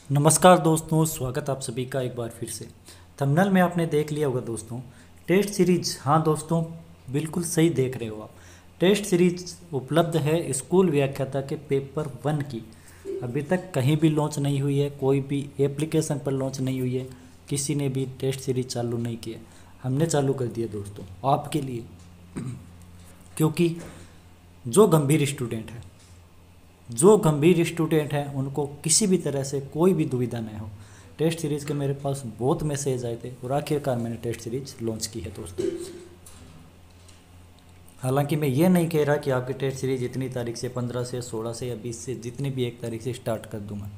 नमस्कार दोस्तों, स्वागत आप सभी का एक बार फिर से। थंबनेल में आपने देख लिया होगा दोस्तों, टेस्ट सीरीज। हाँ दोस्तों, बिल्कुल सही देख रहे हो आप। टेस्ट सीरीज उपलब्ध है स्कूल व्याख्याता के पेपर 1 की। अभी तक कहीं भी लॉन्च नहीं हुई है, कोई भी एप्लीकेशन पर लॉन्च नहीं हुई है, किसी ने भी टेस्ट सीरीज चालू नहीं किया। हमने चालू कर दिया दोस्तों आपके लिए, क्योंकि जो गंभीर स्टूडेंट है उनको किसी भी तरह से कोई भी दुविधा नहीं हो। टेस्ट सीरीज़ के मेरे पास बहुत मैसेज आए थे और आखिरकार मैंने टेस्ट सीरीज लॉन्च की है दोस्तों। हालांकि मैं ये नहीं कह रहा कि आपकी टेस्ट सीरीज इतनी तारीख से, 15 से, 16 से या 20 से, जितनी भी एक तारीख से स्टार्ट कर दूंगा।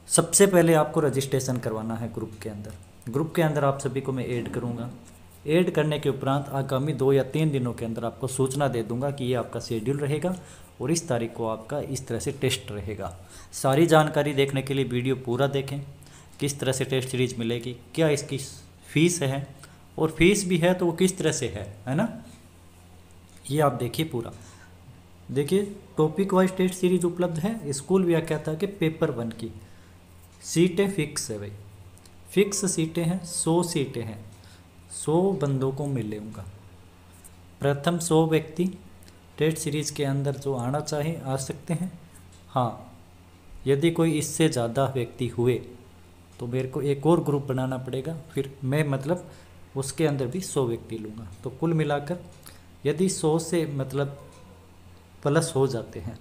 सबसे पहले आपको रजिस्ट्रेशन करवाना है ग्रुप के अंदर आप सभी को मैं ऐड करूँगा। ऐड करने के उपरांत आगामी 2 या 3 दिनों के अंदर आपको सूचना दे दूंगा कि ये आपका शेड्यूल रहेगा और इस तारीख को आपका इस तरह से टेस्ट रहेगा। सारी जानकारी देखने के लिए वीडियो पूरा देखें। किस तरह से टेस्ट सीरीज मिलेगी, क्या इसकी फ़ीस है, और फीस भी है तो वो किस तरह से है ना, ये आप देखिए पूरा। देखिए, टॉपिक वाइज टेस्ट सीरीज उपलब्ध है स्कूल व्याख्याता के पेपर 1 की। सीटें फिक्स है भाई, फिक्स सीटें हैं, 100 सीटें हैं, 100 बंदों को मिलूँगा। प्रथम 100 व्यक्ति टेस्ट सीरीज़ के अंदर जो आना चाहे आ सकते हैं। हाँ, यदि कोई इससे ज़्यादा व्यक्ति हुए तो मेरे को एक और ग्रुप बनाना पड़ेगा, फिर मैं उसके अंदर भी 100 व्यक्ति लूँगा। तो कुल मिलाकर यदि 100 से प्लस हो जाते हैं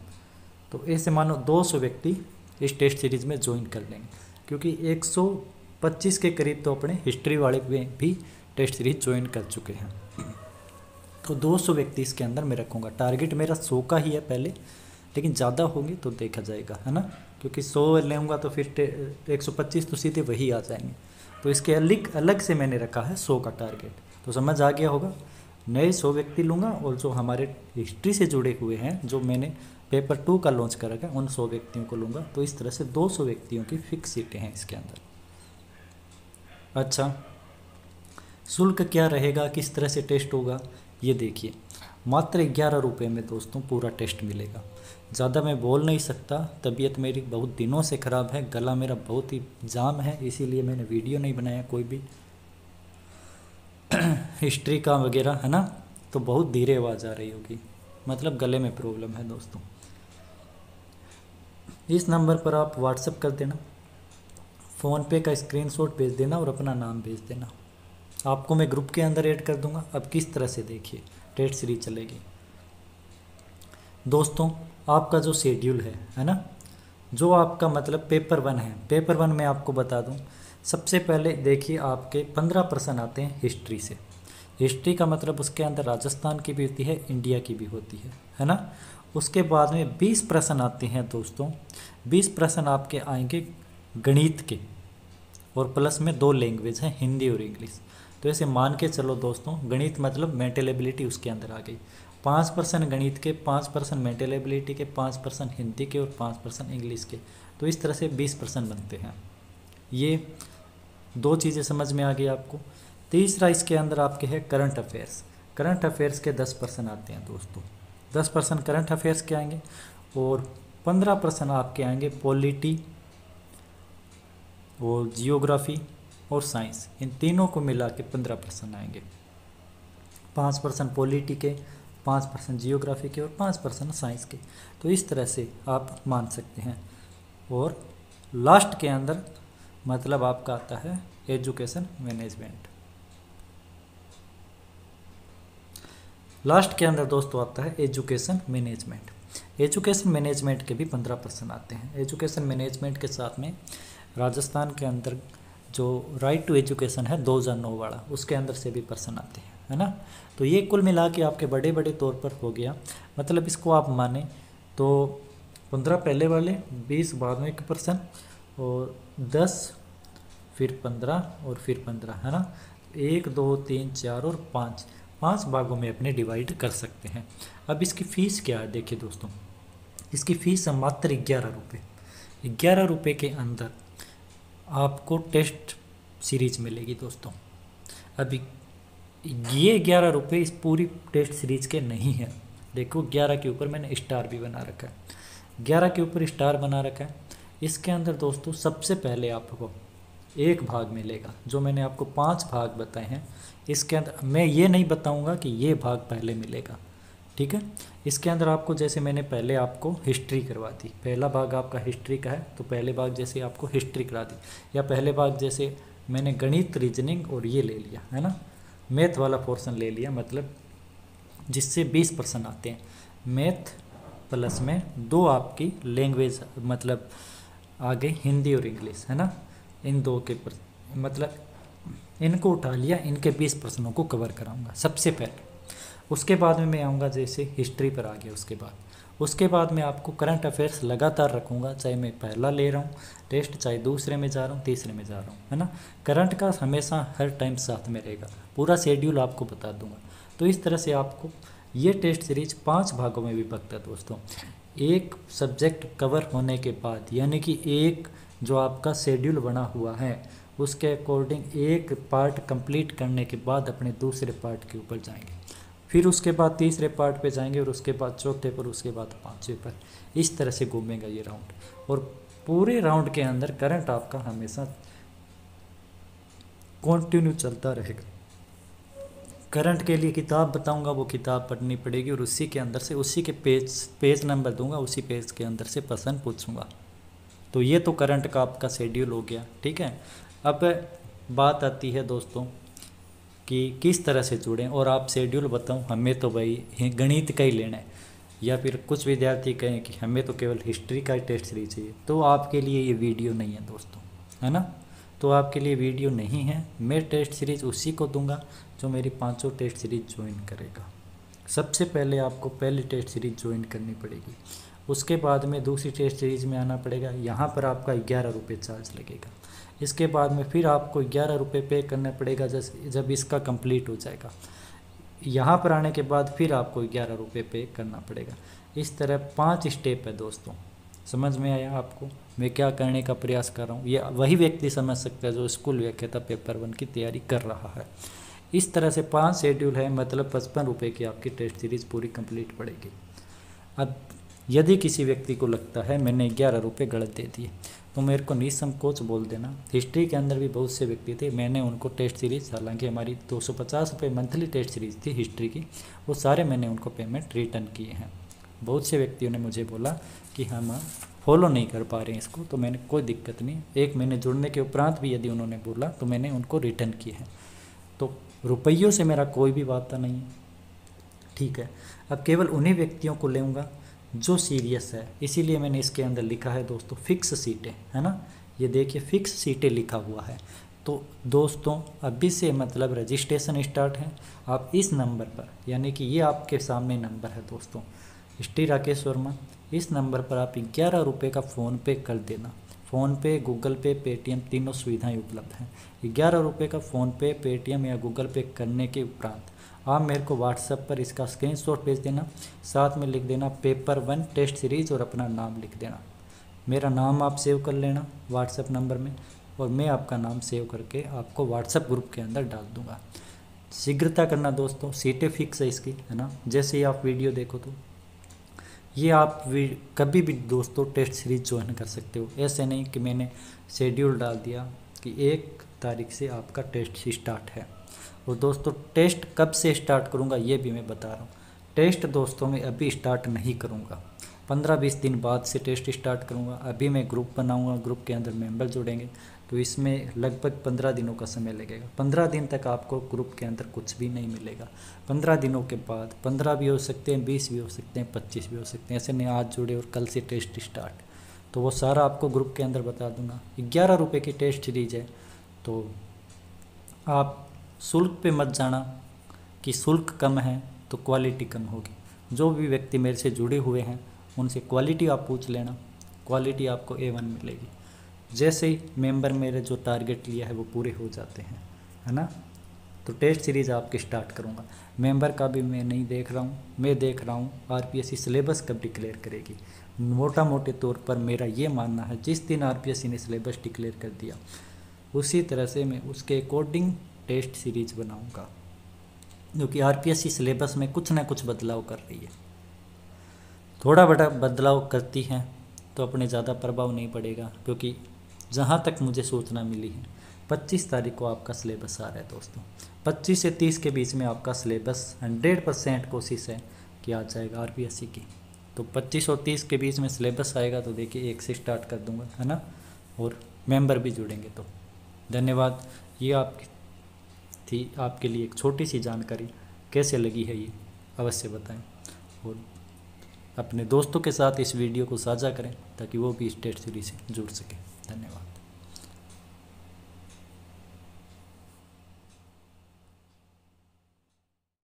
तो ऐसे मानो 200 व्यक्ति इस टेस्ट सीरीज़ में ज्वाइन कर लेंगे, क्योंकि 125 के करीब तो अपने हिस्ट्री वाले में भी टेस्ट सीरीज ज्वाइन कर चुके हैं। तो 200 व्यक्ति इसके अंदर मैं रखूँगा। टारगेट मेरा 100 का ही है पहले, लेकिन ज़्यादा होंगे तो देखा जाएगा, है ना, क्योंकि 100 लेऊँगा तो फिर 125 तो सीधे वही आ जाएंगे। तो इसके अलग से मैंने रखा है 100 का टारगेट। तो समझ आ गया होगा। नए 100 व्यक्ति लूँगा और जो हमारे हिस्ट्री से जुड़े हुए हैं, जो मैंने पेपर 2 का लॉन्च कर रखा है, उन 100 व्यक्तियों को लूँगा। तो इस तरह से 200 व्यक्तियों की फिक्स सीटें हैं इसके अंदर। अच्छा, शुल्क क्या रहेगा, किस तरह से टेस्ट होगा, ये देखिए। मात्र 11 रुपये में दोस्तों पूरा टेस्ट मिलेगा। ज़्यादा मैं बोल नहीं सकता, तबीयत मेरी बहुत दिनों से ख़राब है, गला मेरा बहुत ही जाम है, इसीलिए मैंने वीडियो नहीं बनाया कोई भी हिस्ट्री का वगैरह, है ना। तो बहुत धीरे आवाज़ आ रही होगी, मतलब गले में प्रॉब्लम है दोस्तों। इस नंबर पर आप व्हाट्सएप कर देना, फ़ोनपे का स्क्रीनशॉट भेज देना और अपना नाम भेज देना। आपको मैं ग्रुप के अंदर ऐड कर दूंगा। अब किस तरह से देखिए टेस्ट सीरीज चलेगी दोस्तों। आपका जो शेड्यूल है ना, जो आपका मतलब पेपर 1 है, पेपर 1 में आपको बता दूं, सबसे पहले देखिए आपके 15 प्रश्न आते हैं हिस्ट्री से। हिस्ट्री का मतलब उसके अंदर राजस्थान की भी होती है, इंडिया की भी होती है ना। उसके बाद में 20 प्रश्न आते हैं दोस्तों। 20 प्रश्न आपके आएंगे गणित के, और प्लस में 2 लैंग्वेज हैं, हिंदी और इंग्लिश। तो ऐसे मान के चलो दोस्तों, गणित मतलब मेंटल एबिलिटी उसके अंदर आ गई। 5% गणित के, 5% मेंटल एबिलिटी के, 5% हिंदी के और 5% इंग्लिश के। तो इस तरह से 20% बनते हैं। ये 2 चीज़ें समझ में आ गई आपको। तीसरा इसके अंदर आपके है करंट अफेयर्स। करंट अफेयर्स के 10% आते हैं दोस्तों। 10% करंट अफेयर्स के आएंगे और 15% आपके आएंगे पॉलिटी और जियोग्राफी और साइंस। इन तीनों को मिला के 15% आएंगे। 5% पॉलिटी के, 5% जियोग्राफी के और 5% साइंस के। तो इस तरह से आप मान सकते हैं। और लास्ट के अंदर मतलब आपका आता है एजुकेशन मैनेजमेंट। लास्ट के अंदर दोस्तों आता है एजुकेशन मैनेजमेंट। एजुकेशन मैनेजमेंट के भी 15% आते हैं। एजुकेशन मैनेजमेंट के साथ में राजस्थान के अंदर जो राइट टू एजुकेशन है 2009 वाला, उसके अंदर से भी प्रश्न आते हैं, है ना। तो ये कुल मिला के आपके बड़े बड़े तौर पर हो गया। मतलब इसको आप माने तो 15 पहले वाले, 20 बाद में के प्रश्न, और 10 फिर 15 और फिर 15, है ना। 1 2 3 4 और 5 भागों में अपने डिवाइड कर सकते हैं। अब इसकी फ़ीस क्या है देखिए दोस्तों। इसकी फ़ीस है मात्र 11 रुपये। 11 रुपये के अंदर आपको टेस्ट सीरीज मिलेगी दोस्तों। अभी ये 11 रुपये इस पूरी टेस्ट सीरीज के नहीं है। देखो 11 के ऊपर मैंने स्टार भी बना रखा है, 11 के ऊपर स्टार बना रखा है। इसके अंदर दोस्तों सबसे पहले आपको एक भाग मिलेगा। जो मैंने आपको 5 भाग बताए हैं, इसके अंदर मैं ये नहीं बताऊंगा कि ये भाग पहले मिलेगा, ठीक है। इसके अंदर आपको, जैसे मैंने पहले आपको हिस्ट्री करवा दी, पहला भाग आपका हिस्ट्री का है, तो पहले भाग जैसे आपको हिस्ट्री करा दी, या पहले भाग जैसे मैंने गणित, रीजनिंग और ये ले लिया है ना, मैथ वाला पोर्शन ले लिया, मतलब जिससे 20% आते हैं। मैथ प्लस में 2 आपकी लैंग्वेज मतलब आ गई, हिंदी और इंग्लिश, है ना। इन 2 के मतलब इनको उठा लिया, इनके 20 प्रश्नों को कवर कराऊंगा सबसे पहले। उसके बाद में मैं आऊँगा जैसे हिस्ट्री पर आ गया, उसके बाद मैं आपको करंट अफेयर्स लगातार रखूँगा, चाहे मैं पहला ले रहा हूँ टेस्ट, चाहे दूसरे में जा रहा हूँ, तीसरे में जा रहा हूँ, है ना। करंट का हमेशा हर टाइम साथ में रहेगा, पूरा शेड्यूल आपको बता दूंगा। तो इस तरह से आपको ये टेस्ट सीरीज 5 भागों में विभक्त है दोस्तों। एक सब्जेक्ट कवर होने के बाद, यानी कि एक जो आपका शेड्यूल बना हुआ है उसके अकॉर्डिंग एक पार्ट कंप्लीट करने के बाद अपने दूसरे पार्ट के ऊपर जाएंगे, फिर उसके बाद तीसरे पार्ट पे जाएंगे, और उसके बाद चौथे पर, उसके बाद 5वें पर। इस तरह से घूमेगा ये राउंड, और पूरे राउंड के अंदर करंट आपका हमेशा कंटिन्यू चलता रहेगा। करंट के लिए किताब बताऊंगा, वो किताब पढ़नी पड़ेगी, और उसी के अंदर से, उसी के पेज नंबर दूंगा, उसी पेज के अंदर से प्रश्न पूछूंगा। तो ये तो करंट का आपका शेड्यूल हो गया, ठीक है। अब बात आती है दोस्तों कि किस तरह से जुड़ें, और आप शेड्यूल बताऊं, हमें तो भाई गणित का ही लेना है, या फिर कुछ विद्यार्थी कहें कि हमें तो केवल हिस्ट्री का ही टेस्ट सीरीज चाहिए, तो आपके लिए ये वीडियो नहीं है दोस्तों, है ना। तो आपके लिए वीडियो नहीं है। मैं टेस्ट सीरीज उसी को दूंगा जो मेरी 5 टेस्ट सीरीज ज्वाइन करेगा। सबसे पहले आपको पहली टेस्ट सीरीज ज्वाइन करनी पड़ेगी, उसके बाद में दूसरी टेस्ट सीरीज में आना पड़ेगा। यहाँ पर आपका 11 रुपये चार्ज लगेगा। इसके बाद में फिर आपको 11 रुपये पे करना पड़ेगा जब इसका कंप्लीट हो जाएगा। यहाँ पर आने के बाद फिर आपको 11 रुपये पे करना पड़ेगा। इस तरह 5 स्टेप है दोस्तों। समझ में आया आपको मैं क्या करने का प्रयास कर रहा हूँ? ये वही व्यक्ति समझ सकता है जो स्कूल व्याख्याता पेपर 1 की तैयारी कर रहा है। इस तरह से 5 शेड्यूल है, मतलब 55 रुपये की आपकी टेस्ट सीरीज पूरी कंप्लीट पड़ेगी। अब यदि किसी व्यक्ति को लगता है मैंने 11 रुपये गलत दे दिए, तो मेरे को निसंकोच बोल देना। हिस्ट्री के अंदर भी बहुत से व्यक्ति थे, मैंने उनको टेस्ट सीरीज, हालांकि हमारी 250 रुपये मंथली टेस्ट सीरीज थी हिस्ट्री की, वो सारे मैंने उनको पेमेंट रिटर्न किए हैं। बहुत से व्यक्तियों ने मुझे बोला कि हम फॉलो नहीं कर पा रहे हैं इसको, तो मैंने कोई दिक्कत नहीं, एक महीने जुड़ने के उपरांत भी यदि उन्होंने बोला तो मैंने उनको रिटर्न किए हैं। तो रुपयों से मेरा कोई भी वादा नहीं है, ठीक है। अब केवल उन्हीं व्यक्तियों को लूँगा जो सीरियस है, इसीलिए मैंने इसके अंदर लिखा है दोस्तों फिक्स सीटें, है ना। ये देखिए फिक्स सीटें लिखा हुआ है। तो दोस्तों अभी से मतलब रजिस्ट्रेशन स्टार्ट है। आप इस नंबर पर, यानी कि ये आपके सामने नंबर है दोस्तों, हिस्ट्री राकेश वर्मा, इस नंबर पर आप 11 रुपये का फ़ोनपे कर देना। फ़ोनपे, गूगल पे, पेटीएम तीनों सुविधाएं उपलब्ध हैं। 11 रुपये का फ़ोनपे, पेटीएम या गूगल पे करने के उपरांत आप मेरे को व्हाट्सएप पर इसका स्क्रीनशॉट भेज देना, साथ में लिख देना पेपर 1 टेस्ट सीरीज़ और अपना नाम लिख देना। मेरा नाम आप सेव कर लेना व्हाट्सएप नंबर में, और मैं आपका नाम सेव करके आपको व्हाट्सएप ग्रुप के अंदर डाल दूँगा। शीघ्रता करना दोस्तों, सीटें फिक्स है इसकी, है ना। जैसे ही आप वीडियो देखो तो ये आप कभी भी दोस्तों टेस्ट सीरीज ज्वाइन कर सकते हो। ऐसे नहीं कि मैंने शेड्यूल डाल दिया कि 1 तारीख से आपका टेस्ट स्टार्ट है। और दोस्तों टेस्ट कब से स्टार्ट करूंगा ये भी मैं बता रहा हूँ। टेस्ट दोस्तों मैं अभी स्टार्ट नहीं करूंगा, 15-20 दिन बाद से टेस्ट स्टार्ट करूंगा। अभी मैं ग्रुप बनाऊंगा, ग्रुप के अंदर मेंबर जुड़ेंगे, तो इसमें लगभग 15 दिनों का समय लगेगा। 15 दिन तक आपको ग्रुप के अंदर कुछ भी नहीं मिलेगा। 15 दिनों के बाद 15 भी हो सकते हैं, 20 भी हो सकते हैं, 25 भी हो सकते हैं। ऐसे नहीं आज जुड़े और कल से टेस्ट स्टार्ट, तो वो सारा आपको ग्रुप के अंदर बता दूंगा। 11 रुपये की टेस्ट सीरीज है, तो आप शुल्क पे मत जाना कि शुल्क कम है तो क्वालिटी कम होगी। जो भी व्यक्ति मेरे से जुड़े हुए हैं उनसे क्वालिटी आप पूछ लेना, क्वालिटी आपको A1 मिलेगी। जैसे ही मेंबर मेरे जो टारगेट लिया है वो पूरे हो जाते हैं, है ना, तो टेस्ट सीरीज़ आपकी स्टार्ट करूँगा। मेंबर का भी मैं नहीं देख रहा हूँ, मैं देख रहा हूँ RPSC सिलेबस कब डिक्लेयर करेगी। मोटा मोटे तौर पर मेरा ये मानना है जिस दिन RPSC ने सिलेबस डिक्लेयर कर दिया उसी तरह से मैं उसके अकॉर्डिंग टेस्ट सीरीज बनाऊँगा, क्योंकि RPSC सिलेबस में कुछ ना कुछ बदलाव कर रही है। थोड़ा बड़ा बदलाव करती हैं तो अपने ज़्यादा प्रभाव नहीं पड़ेगा, क्योंकि जहाँ तक मुझे सूचना मिली है 25 तारीख को आपका सिलेबस आ रहा है दोस्तों। 25 से 30 के बीच में आपका सिलेबस 100% कोशिश है कि आ जाएगा RPSC की। तो 25 और 30 के बीच में सिलेबस आएगा तो देखिए 1 से स्टार्ट कर दूंगा, है ना, और मेंबर भी जुड़ेंगे। तो धन्यवाद। ये आपकी थी आपके लिए एक छोटी सी जानकारी। कैसे लगी है ये अवश्य बताएं, और अपने दोस्तों के साथ इस वीडियो को साझा करें ताकि वो भी स्टेट सीरीज से जुड़ सकें। धन्यवाद।